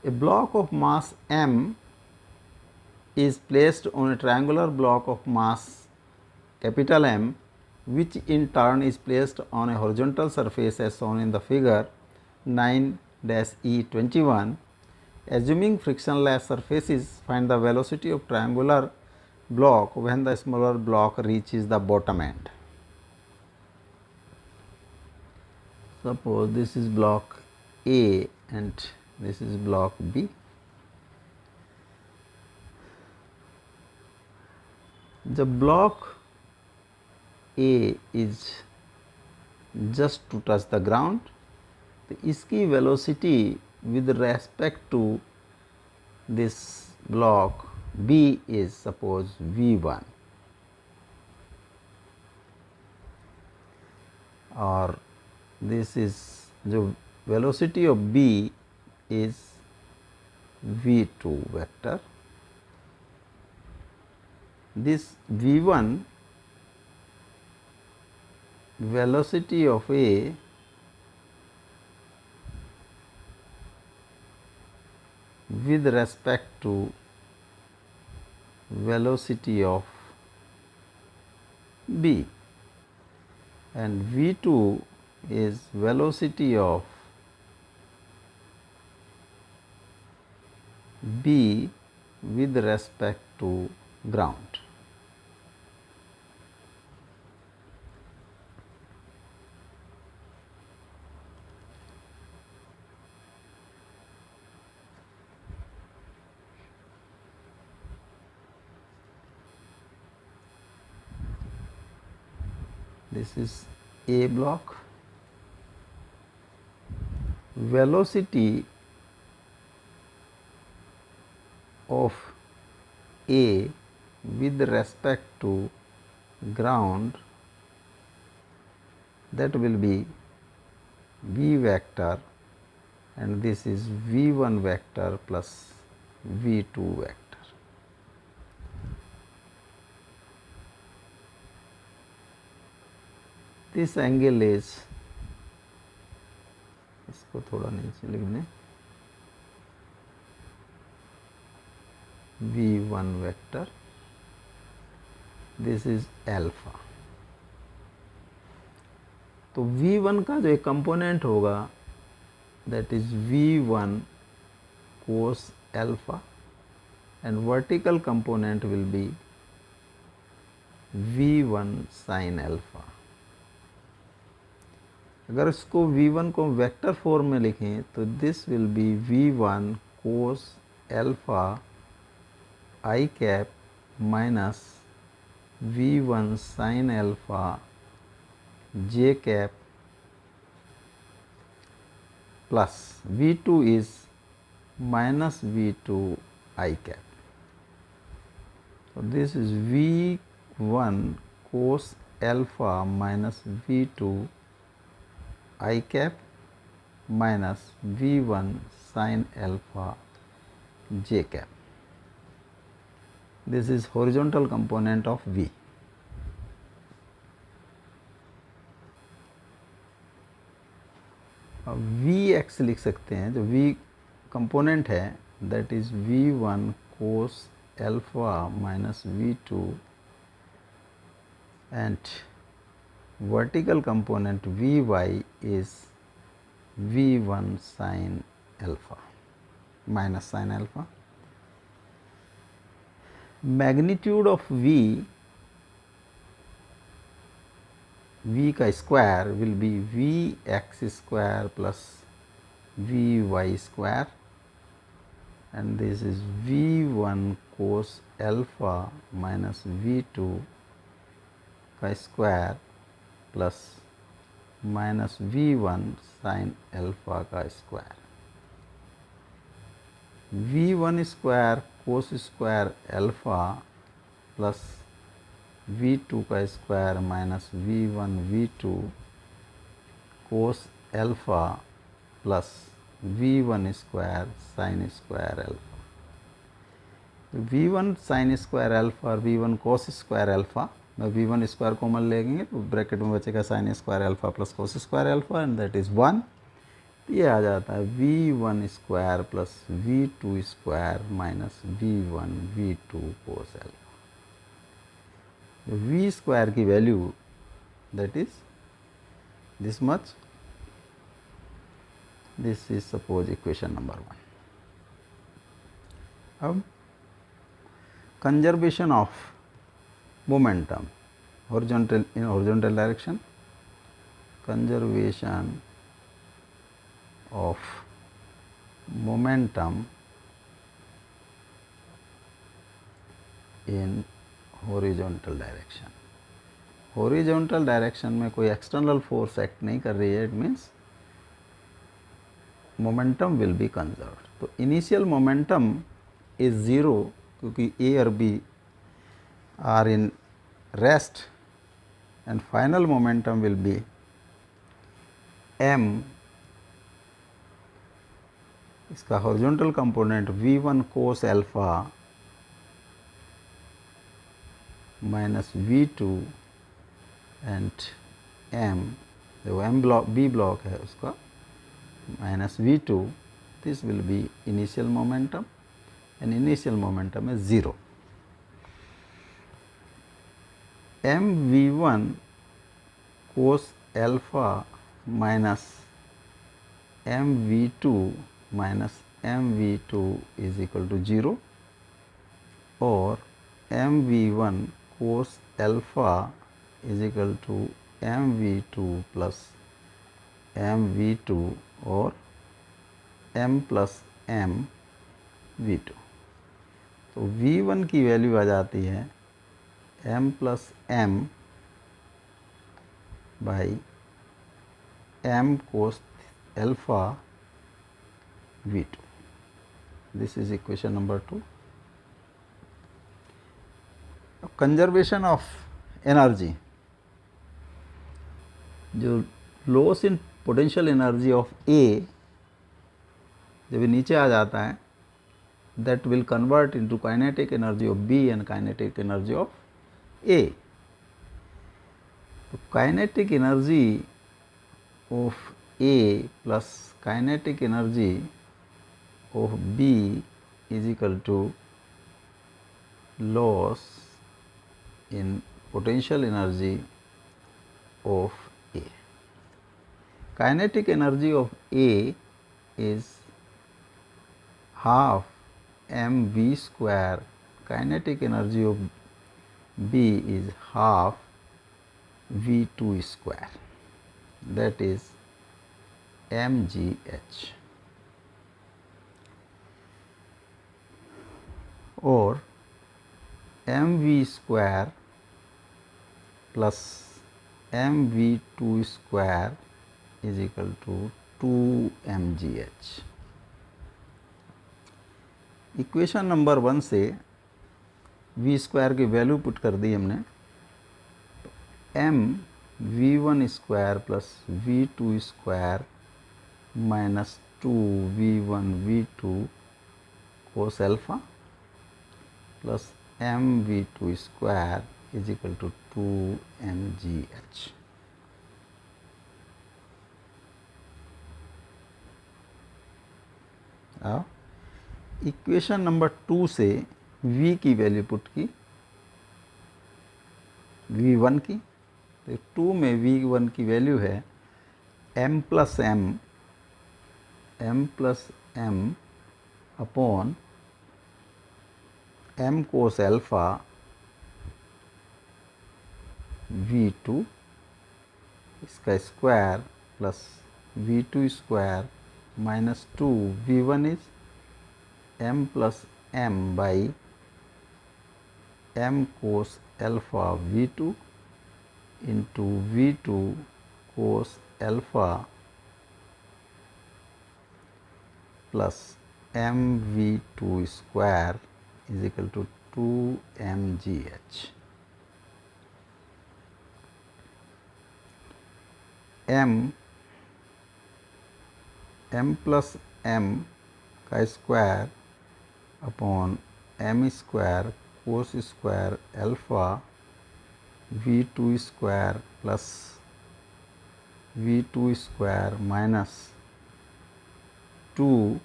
A block of mass m is placed on a triangular block of mass capital M, which in turn is placed on a horizontal surface as shown in the figure 9-E21. Assuming frictionless surfaces, find the velocity of triangular block when the smaller block reaches the bottom end. Suppose this is block A and this is block B. The block A is just to touch the ground, तो इसकी velocity with respect to this block B is suppose V1 or this is जो velocity of B is V2 vector. This V1 velocity of A with respect to velocity of B, and V2 is velocity of B with respect to ground. This is A block. Velocity of A with respect to ground, that will be V vector, and this is V1 vector plus V2 vector. This angle is, इसको थोड़ा नीचे लिख दें, V1 vector, this is alpha. तो V1 का जो एक component होगा that is V1 cos alpha and vertical component will be V1 sin alpha. अगर इसको V1 को वेक्टर फॉर्म में लिखें तो this will B V1 cos alpha I cap minus V1 sin alpha j cap plus V2 is minus V2 I cap. So this is V1 cos alpha minus V2 I cap minus V1 sin alpha j cap. This is horizontal component of V. अब Vx लिख सकते हैं, जो V component है that is V1 cos alpha minus V2 and vertical component Vy is V1 sin alpha minus sin alpha. Magnitude of V का square will be Vx square plus Vy square, and this is V1 cos alpha minus V2 का square plus minus V1 sin alpha का square. V1 square cos square alpha plus V2 का square minus V1 V2 cos alpha plus V1 square sin square alpha. V1 sin square alpha और V1 cos square alpha, मैं V1 square common लेंगे तो bracket में बचेगा sin square alpha plus cos square alpha, and that is 1. तो ये आ जाता है V1 square plus V2 square minus V1 V2 cos alpha. V square की value that is this much, this is suppose equation number 1। अब conservation of momentum horizontal in horizontal direction, conservation of momentum in horizontal direction। Horizontal direction में कोई external force act नहीं कर रही है, it means momentum will be conserved. तो initial momentum is zero क्योंकि A और B are in rest, and final momentum will be m, इसका horizontal component V1 cos alpha minus V2 and m, जो m block B block है उसका minus V2, this will be initial momentum, and initial momentum is 0। mv1 cos alpha minus mv2 minus mv2 is equal to 0, और mv1 cos alpha is equal to mv2 plus mv2 और m plus m v2। तो v1 की value आ जाती है m plus m by m cos alpha v2। This is equation number 2। Conservation of energy, जो loss in potential energy of A जब ये नीचे आ जाता है, that will convert into kinetic energy of B and kinetic energy of A. तो kinetic energy of A plus kinetic energy of B is equal to loss in potential energy of A। Kinetic energy of A is half mv square, kinetic energy of B is half v2 square, that is mgh, और mv square plus mv2 square is equal to 2 mgh। Equation number 1 से v square की value put कर दी हमने, तो m v1 square plus v2 square minus 2 v1 v2 cos alpha plus m v2 square is equal to 2 mgh। Equation number 2 से v की value put की, v1 की, तो 2 में v1 की वैल्यू है m plus m upon m cos alpha v2 इसका square plus v2 square minus 2 v1 is m plus m by m cos alpha v2 into v2 cos alpha plus m v2 square is equal to 2 mgh। m plus m का square upon m square cos square alpha v2 square plus v2 square minus two,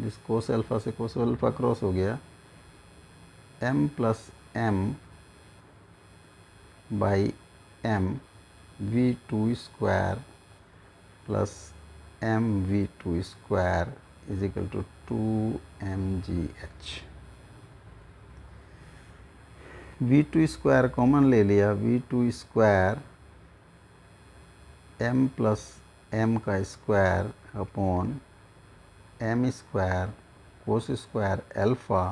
जिस cos alpha से cos alpha cross हो गया, m plus m by m v2 square plus m v2 square is equal to 2mgh। v2 square common ले लिया, v2 square m plus m का square upon m square cos square alpha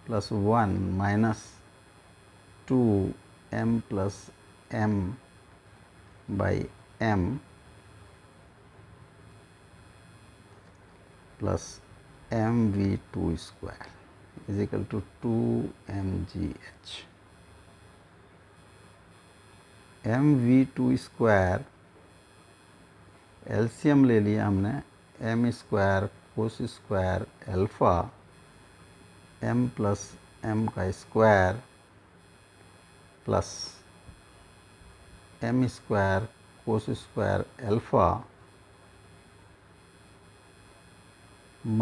plus 1 minus 2m plus m by m plus mv2 square is equal to 2mgh। mv2 square LCM ले लिया हमने, m square cos square alpha m plus m का square plus m square cos square alpha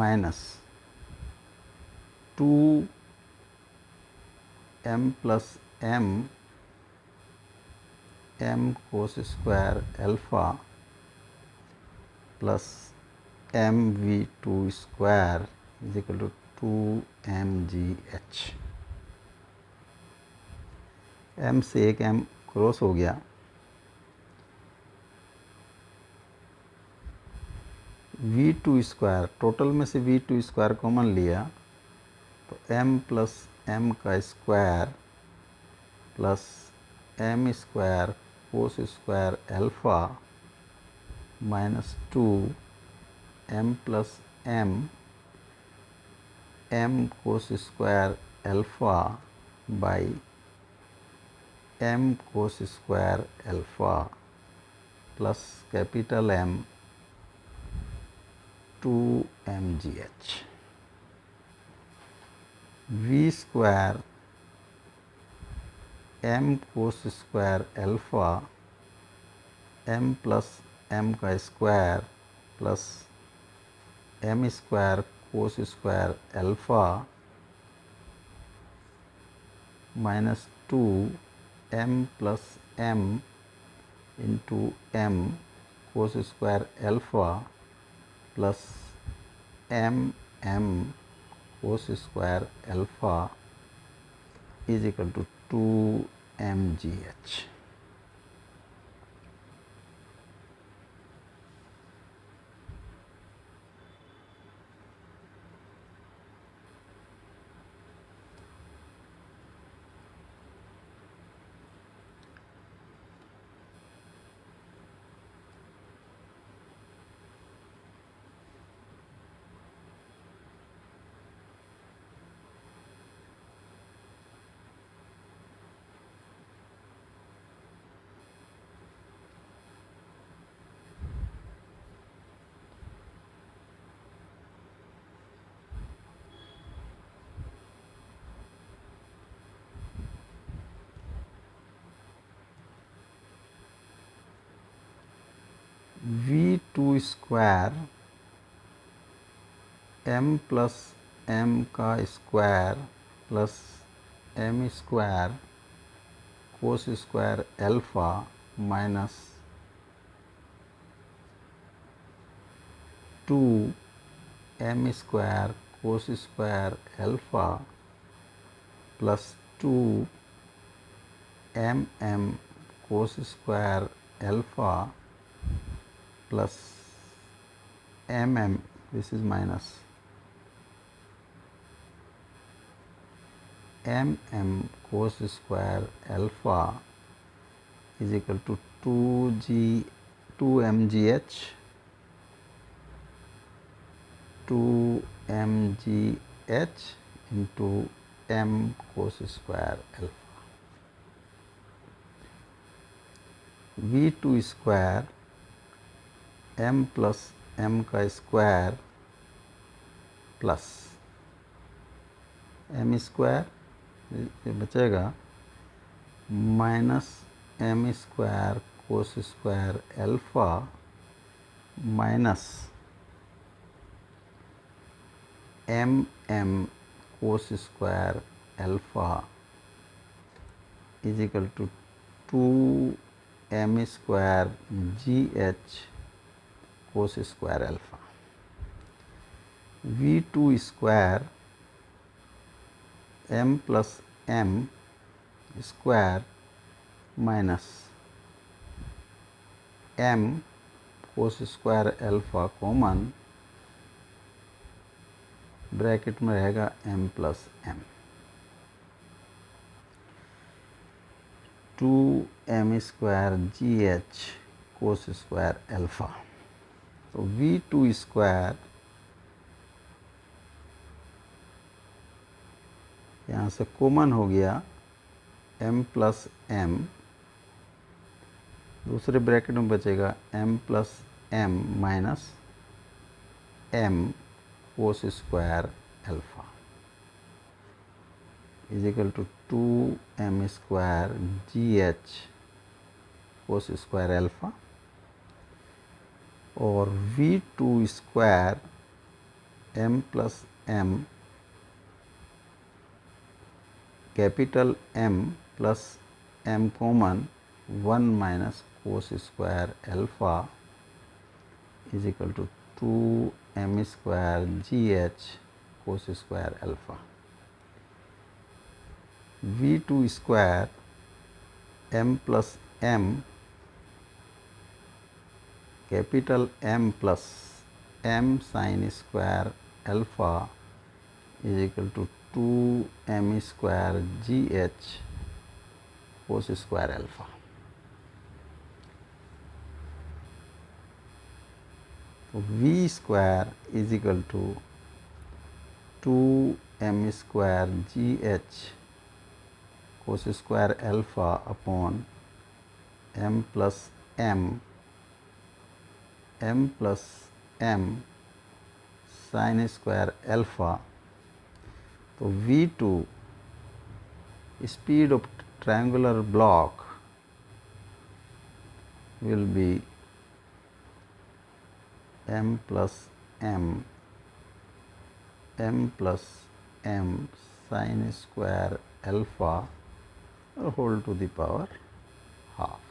minus 2m plus m cos square alpha plus mv2 square is equal to 2mgh। m से एक m cross हो गया, v2 square, total में से v2 square common लिया तो m plus m का square plus m square cos square alpha minus 2m plus m cos square alpha by m cos square alpha plus capital M 2mgh। v square m cos square alpha m plus m का square plus m square cos square alpha minus 2m plus m into m cos square alpha plus m cos square alpha is equal to 2mgh। v2 square m plus m का square plus m square cos square alpha minus 2m square cos square alpha plus 2m cos square alpha plus this is minus cos square alpha is equal to 2mgh 2mgh into m cos square alpha। v2 square m plus m का square plus m square ये बचेगा minus m square cos square alpha minus M cos square alpha is equal to 2m square GH cos square alpha. V2 square m plus m square minus m cos square alpha common, bracket में रहेगा m plus m। 2m square GH cos square alpha. तो V2 square यहाँ से common हो गया m plus m, दूसरे bracket में बचेगा m plus m minus m cos square alpha is equal to 2m square GH cos square alpha, और V2 square m plus m capital M plus m common 1 minus cos square alpha is equal to 2m square GH cos square alpha. V2 square m plus m capital M plus m sine square alpha is equal to 2m square GH cos square alpha. तो V square is equal to 2m square GH cos square alpha upon m plus m sine square alpha. तो V2 speed of triangular block will be m plus m plus m sin square alpha whole to the power half.